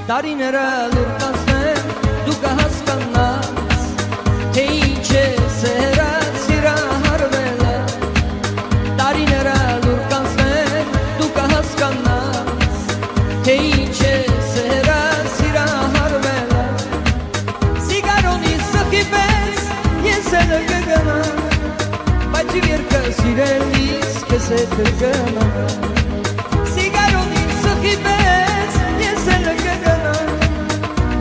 Տարիները լուր կանցնեն, դու կհասկանաս, թե ինչ է սերը սիրահարվել է։ Տարիները լուր կանցնեն, դու կհասկանաս, թե ինչ է սերը սիրահարվել է։ Սիգարոնի սխի պես ես էլ կգնամ, բայց երկը սիրելիս քեզ հետ կգնամ։ Սիգարոնի սխի պես ես էլ կգնամ,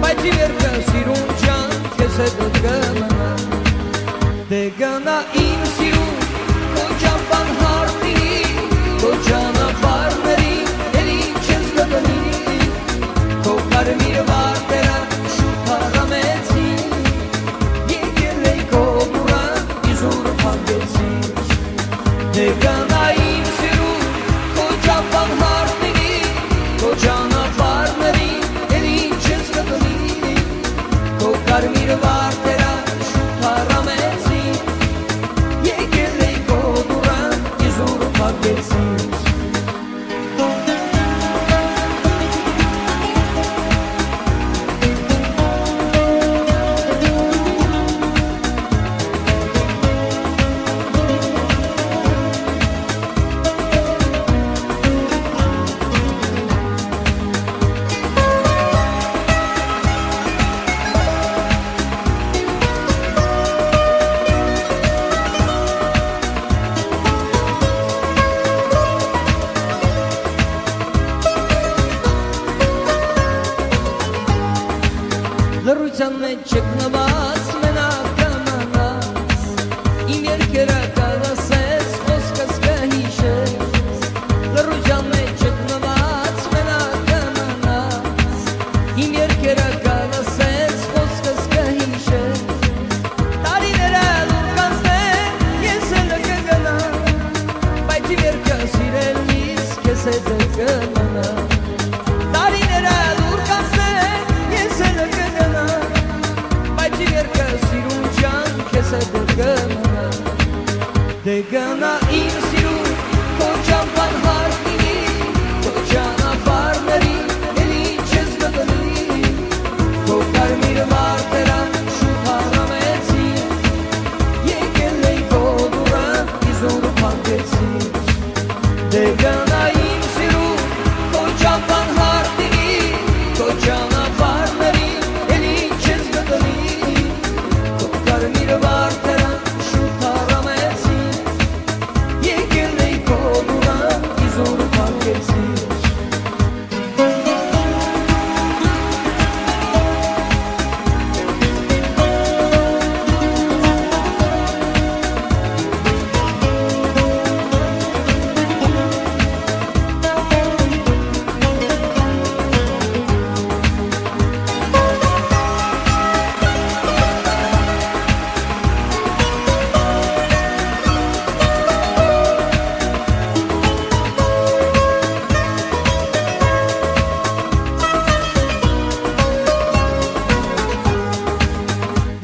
բայց երկը սիրուն ջան քեզ հետ կգնամ։ Դե գնա իմ սիրուն քո ճամփան հարտի, քո ճանապարհների էլ ինչ ես գտնի, քո կարմիր վարդերը շուտ հառամեցի, եկել էի քո դուռը իզուր փակեցի։ Դե գնա իմ սիրուն քո ճամփան հարտի, քո ճանապարհների էլ ինչ ես գտնի, քո կարմիր վարդերը շուտ հառամեցի, եկել էի քո դուռը իզուր փակեցի։ Լռության մեջ չգնված մենակ կամանաս, իմ երկերը կլսես, խոսքս կհիշես։ Լռության մեջ չգնված մենակ կամանաս, իմ երկերը կլսես, խոսքս կհիշես։ Տարիները լուր կանցնեն, ես էլ կգնամ, բայց երկը սիրելիս քեզ հետ կգնամ։ Տարիները լուր կանցնեն, ես էլ կգնամ, բայց երկը սիրուն ջան քեզ հետ կգնամ։ Դե գնա իմ սիրուն քո ճամփան հարտի, քո ճանապարհների էլ ինչ ես գտնի, քո կարմիր վարդերը շուտ հառամեցի, եկել էի քո դուռը իզուր փակեցի։ Դե գնա իմ սիրուն քո ճամփան հարտի, քո ճանապարհների էլ ինչ ես գտնի, քո կարմիր վարդերը շուտ հառամեցի, եկել էի քո դուռը իզուր փակեցի։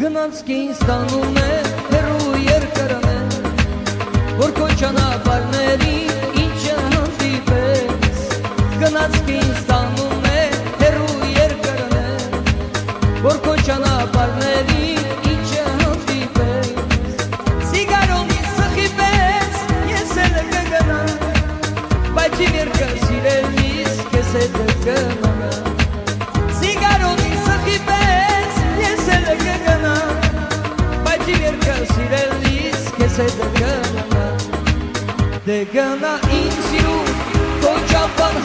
Գնացքին ստանում է հեռու երկրն է, որ քո ճանապարհների ինչը հանդիպես։ Գնացքին ստանում է հեռու երկրն է, որ քո ճանապարհների ինչը հանդիպես։ Սիգարոնի սխի պես ես էլ կգնամ, բայց երկը սիրելիս քեզ հետ կգնամ։ Սիգարոնի սխի պես ես էլ կգնամ, բայց երկը սիրելիս քեզ հետ կգնամ։ Դե գնա իմ սիրուն քո ճամփան